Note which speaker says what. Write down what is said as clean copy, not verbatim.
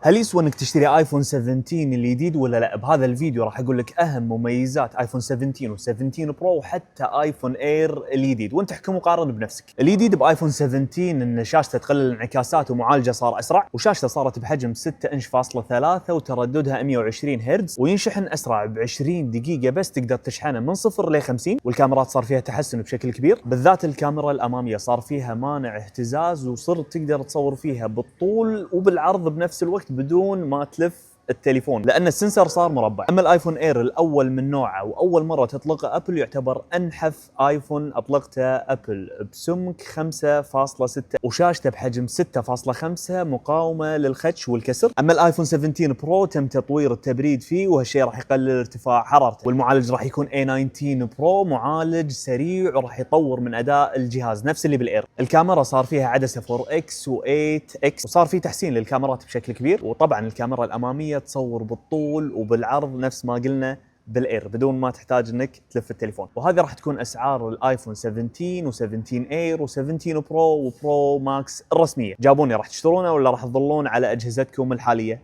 Speaker 1: هل يسوى انك تشتري ايفون 17 الجديد ولا لا؟ بهذا الفيديو راح اقول لك اهم مميزات ايفون 17 و17 برو وحتى ايفون اير الجديد، وانت احكم وقارن بنفسك. الجديد بايفون 17 ان شاشته تقلل الانعكاسات ومعالجه صار اسرع، وشاشته صارت بحجم 6 انش فاصلة 3 وترددها 120 هرتز، وينشحن اسرع ب 20 دقيقه بس تقدر تشحنه من 0 ل 50. والكاميرات صار فيها تحسن بشكل كبير، بالذات الكاميرا الاماميه صار فيها مانع اهتزاز، وصرت تقدر تصور فيها بالطول وبالعرض بنفس الوقت بدون ما تلف التليفون، لان السنسر صار مربع. اما الايفون اير الاول من نوعه واول مره تطلقه ابل، يعتبر انحف ايفون اطلقته ابل بسمك 5.6 وشاشته بحجم 6.5 مقاومه للخدش والكسر. اما الايفون 17 برو تم تطوير التبريد فيه، وهالشيء راح يقلل ارتفاع حرارته، والمعالج راح يكون A19 برو، معالج سريع وراح يطور من اداء الجهاز نفس اللي بالاير. الكاميرا صار فيها عدسه 4X و8X، وصار في تحسين للكاميرات بشكل كبير، وطبعا الكاميرا الاماميه تصور بالطول وبالعرض نفس ما قلنا بالاير بدون ما تحتاج انك تلف التليفون. وهذه راح تكون اسعار الايفون 17 و17 اير و17 برو وبرو ماكس الرسميه. جابوني، راح تشترونه ولا راح تظلون على اجهزتكم الحاليه؟